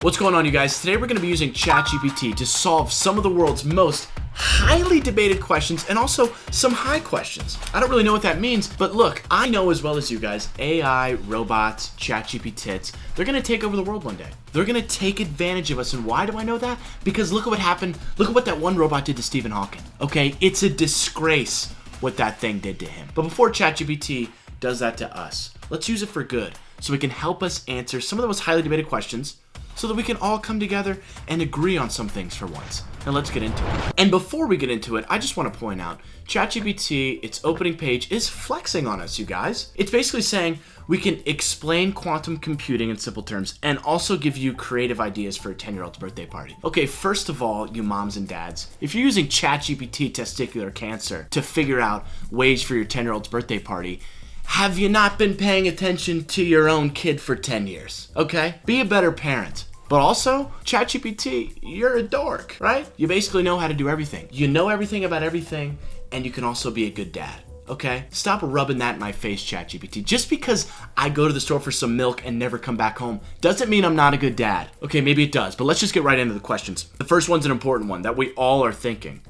What's going on, you guys? Today we're going to be using ChatGPT to solve some of the world's most highly debated questions and also some high questions. I don't really know what that means, but look, I know as well as you guys, AI, robots, ChatGPT, they're going to take over the world one day. They're going to take advantage of us. And why do I know that? Because look at what happened. Look at what that one robot did to Stephen Hawking. Okay, it's a disgrace what that thing did to him. But before ChatGPT does that to us, let's use it for good so it can help us answer some of the most highly debated questions, so that we can all come together and agree on some things for once. Now let's get into it. And before we get into it, I just want to point out, ChatGPT, its opening page is flexing on us, you guys. It's basically saying we can explain quantum computing in simple terms and also give you creative ideas for a 10-year-old's birthday party. Okay, first of all, you moms and dads, if you're using ChatGPT testicular cancer to figure out ways for your 10-year-old's birthday party, have you not been paying attention to your own kid for 10 years? Okay? Be a better parent. But also, ChatGPT, you're a dork, right? You basically know how to do everything. You know everything about everything, and you can also be a good dad, okay? Stop rubbing that in my face, ChatGPT. Just because I go to the store for some milk and never come back home doesn't mean I'm not a good dad. Okay, maybe it does, but let's just get right into the questions. The first one's an important one that we all are thinking.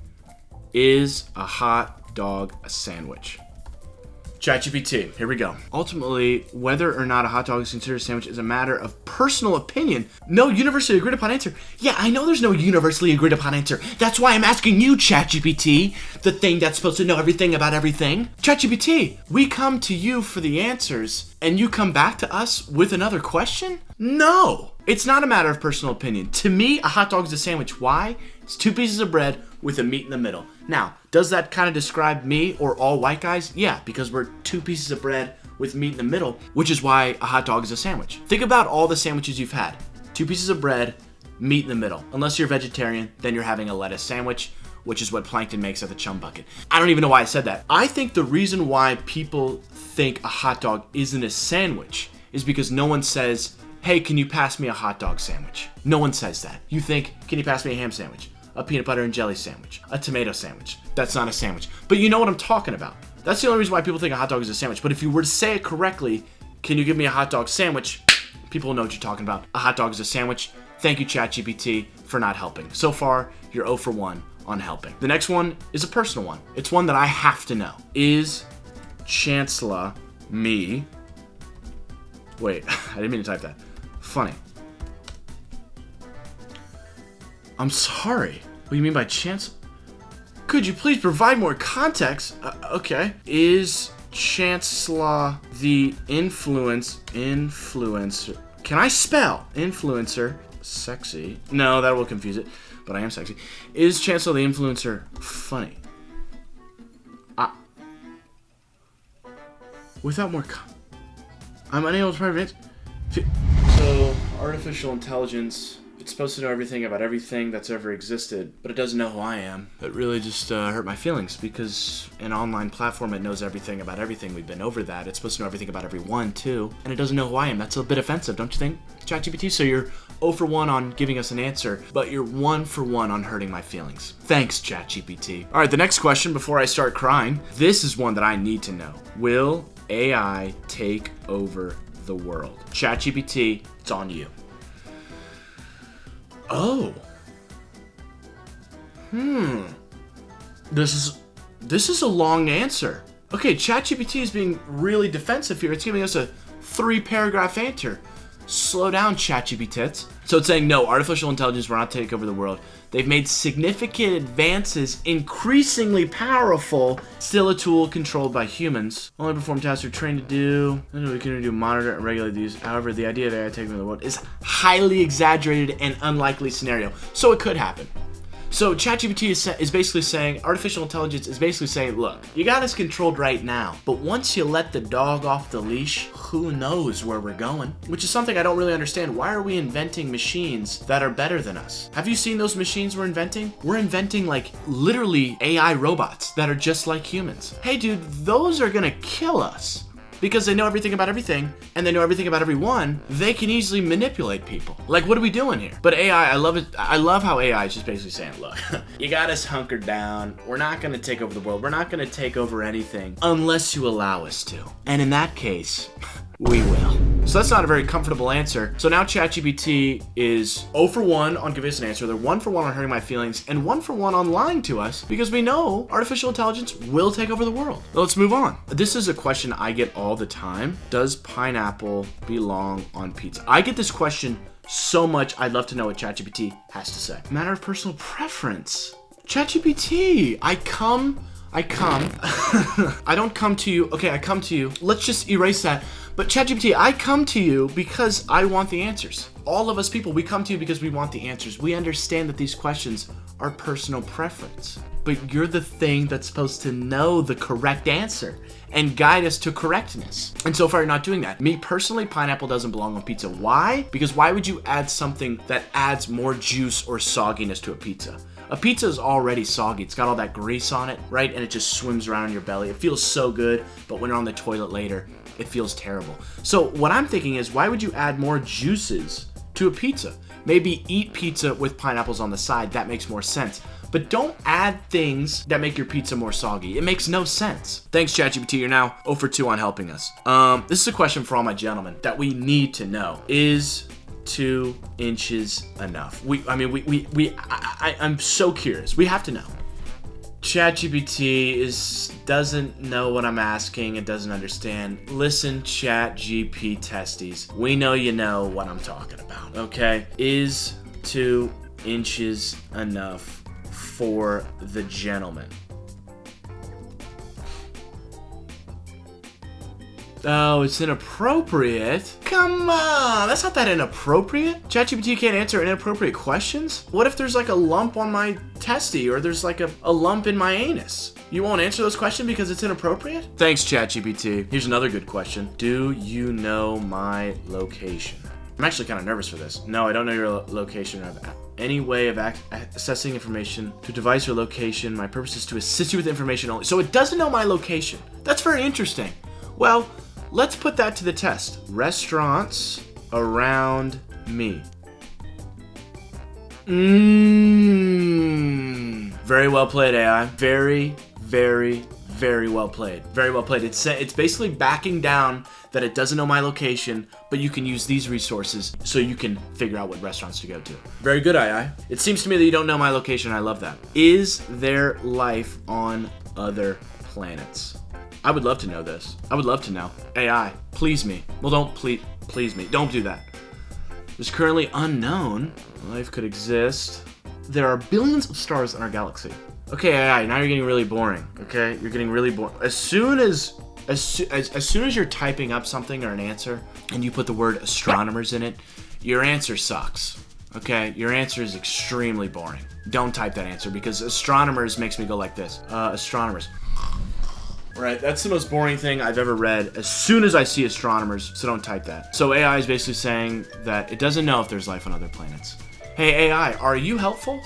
Is a hot dog a sandwich? ChatGPT, here we go. Ultimately, whether or not a hot dog is considered a sandwich is a matter of personal opinion. No universally agreed upon answer. Yeah, I know there's no universally agreed upon answer. That's why I'm asking you, ChatGPT, the thing that's supposed to know everything about everything. ChatGPT, we come to you for the answers, and you come back to us with another question? No, it's not a matter of personal opinion. To me, a hot dog is a sandwich. Why? It's two pieces of bread with a meat in the middle. Now, does that kind of describe me or all white guys? Yeah, because we're two pieces of bread with meat in the middle, which is why a hot dog is a sandwich. Think about all the sandwiches you've had. Two pieces of bread, meat in the middle. Unless you're vegetarian, then you're having a lettuce sandwich, which is what Plankton makes at the Chum Bucket. I don't even know why I said that. I think the reason why people think a hot dog isn't a sandwich is because no one says, hey, can you pass me a hot dog sandwich? No one says that. You think, can you pass me a ham sandwich? A peanut butter and jelly sandwich, a tomato sandwich. That's not a sandwich. But you know what I'm talking about. That's the only reason why people think a hot dog is a sandwich. But if you were to say it correctly, can you give me a hot dog sandwich? People will know what you're talking about. A hot dog is a sandwich. Thank you, ChatGPT, for not helping. So far, you're 0 for 1 on helping. The next one is a personal one. It's one that I have to know. Is Chancellor Me... Wait, I didn't mean to type that. Funny. I'm sorry. What do you mean by chance? Could you please provide more context? Okay. Is Chancellor the influencer? Can I spell influencer sexy? No, that will confuse it, but I am sexy. Is Chancellor the influencer funny? Without more I'm unable to provide it. So, artificial intelligence, it's supposed to know everything about everything that's ever existed, but it doesn't know who I am. It really just hurt my feelings because an online platform, it knows everything about everything. We've been over that. It's supposed to know everything about everyone too, and it doesn't know who I am. That's a bit offensive, don't you think, ChatGPT? So you're 0 for 1 on giving us an answer, but you're 1 for 1 on hurting my feelings. Thanks, ChatGPT. All right, the next question before I start crying. This is one that I need to know. Will AI take over the world? ChatGPT, it's on you. Oh. This is a long answer. Okay, ChatGPT is being really defensive here. It's giving us a 3-paragraph answer. Slow down, ChatGPT. So it's saying, no, artificial intelligence will not take over the world. They've made significant advances, increasingly powerful, still a tool controlled by humans. Only perform tasks they're trained to do. We can do monitor and regulate these. However, the idea of AI taking over the world is highly exaggerated and unlikely scenario. So it could happen. So ChatGPT is basically saying, artificial intelligence is basically saying, look, you got us controlled right now, but once you let the dog off the leash, who knows where we're going? Which is something I don't really understand. Why are we inventing machines that are better than us? Have you seen those machines we're inventing? We're inventing like literally AI robots that are just like humans. Hey dude, those are gonna kill us. Because they know everything about everything, and they know everything about everyone, they can easily manipulate people. Like, what are we doing here? But AI, I love it. I love how AI is just basically saying, look, you got us hunkered down. We're not gonna take over the world. We're not gonna take over anything unless you allow us to. And in that case, we will. So that's not a very comfortable answer. So now ChatGPT is 0 for 1 on giving us an answer. They're 1 for 1 on hurting my feelings, and 1 for 1 on lying to us, because we know artificial intelligence will take over the world. Let's move on. This is a question I get all the time. Does pineapple belong on pizza? I get this question so much. I'd love to know what ChatGPT has to say. Matter of personal preference. ChatGPT, I don't come to you. Okay, I come to you. Let's just erase that. But ChatGPT, I come to you because I want the answers. All of us people, we come to you because we want the answers. We understand that these questions are personal preference. But you're the thing that's supposed to know the correct answer and guide us to correctness. And so far, you're not doing that. Me personally, pineapple doesn't belong on pizza. Why? Because why would you add something that adds more juice or sogginess to a pizza? A pizza is already soggy. It's got all that grease on it, right? And it just swims around in your belly. It feels so good, but when you're on the toilet later, it feels terrible. So what I'm thinking is, why would you add more juices to a pizza? Maybe eat pizza with pineapples on the side. That makes more sense. But don't add things that make your pizza more soggy. It makes no sense. Thanks, ChatGPT. You're now 0 for 2 on helping us. This is a question for all my gentlemen that we need to know. Is 2 inches enough? I'm so curious. We have to know. ChatGPT doesn't know what I'm asking. It doesn't understand. Listen, ChatGPT testies. We know you know what I'm talking about, okay? Is 2 inches enough for the gentleman? Oh, it's inappropriate? Come on, that's not that inappropriate. ChatGPT can't answer inappropriate questions? What if there's like a lump on my testy, or there's like a lump in my anus? You won't answer those questions because it's inappropriate? Thanks, ChatGPT. Here's another good question. Do you know my location? I'm actually kind of nervous for this. No, I don't know your location. Any way of accessing information to device or location. My purpose is to assist you with information only. So it doesn't know my location. That's very interesting. Well, let's put that to the test. Restaurants around me. Very well played, AI. Very, very, very well played. Very well played. It's basically backing down that it doesn't know my location, but you can use these resources so you can figure out what restaurants to go to. Very good, AI. It seems to me that you don't know my location. I love that. Is there life on other planets? I would love to know this. I would love to know. AI, please me. Well, don't please me. Don't do that. There's currently unknown. Life could exist. There are billions of stars in our galaxy. Okay, AI, now you're getting really boring. Okay, you're getting really boring. As soon as you're typing up something or an answer, and you put the word astronomers in it, your answer sucks. Okay, your answer is extremely boring. Don't type that answer, because astronomers makes me go like this. Astronomers. Right, that's the most boring thing I've ever read as soon as I see astronomers, so don't type that. So AI is basically saying that it doesn't know if there's life on other planets. Hey AI, are you helpful?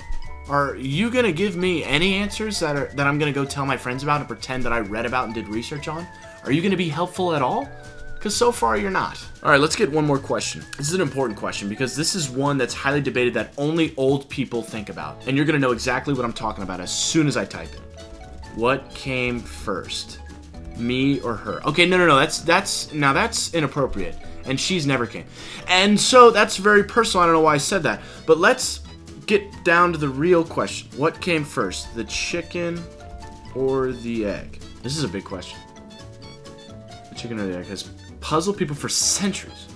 Are you gonna give me any answers that I'm gonna go tell my friends about and pretend that I read about and did research on? Are you gonna be helpful at all? Because so far you're not. All right, let's get one more question. This is an important question because this is one that's highly debated that only old people think about. And you're gonna know exactly what I'm talking about as soon as I type it. What came first? Me or her? Okay, no. That's inappropriate. And she's never came. And so that's very personal. I don't know why I said that. But let's get down to the real question. What came first? The chicken or the egg? This is a big question. The chicken or the egg has puzzled people for centuries.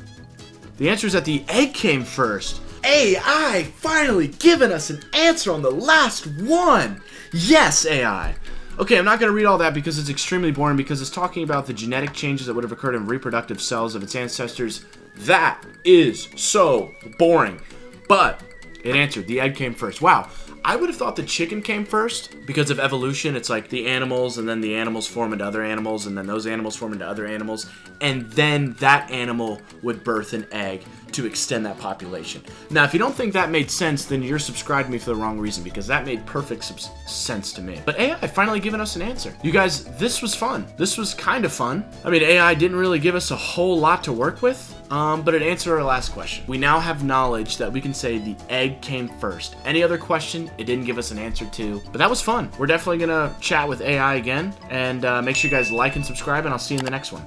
The answer is that the egg came first. AI finally giving us an answer on the last one. Yes, AI. Okay, I'm not going to read all that because it's extremely boring, because it's talking about the genetic changes that would have occurred in reproductive cells of its ancestors. That is so boring. But it answered. The egg came first. Wow. I would have thought the chicken came first because of evolution. It's like the animals, and then the animals form into other animals, and then those animals form into other animals, and then that animal would birth an egg to extend that population. Now, if you don't think that made sense, then you're subscribed to me for the wrong reason, because that made perfect sense to me. But AI finally given us an answer. You guys, this was fun. This was kind of fun. I mean, AI didn't really give us a whole lot to work with, but it answered our last question. We now have knowledge that we can say the egg came first. Any other question, it didn't give us an answer to, but that was fun. We're definitely gonna chat with AI again, and make sure you guys like and subscribe, and I'll see you in the next one.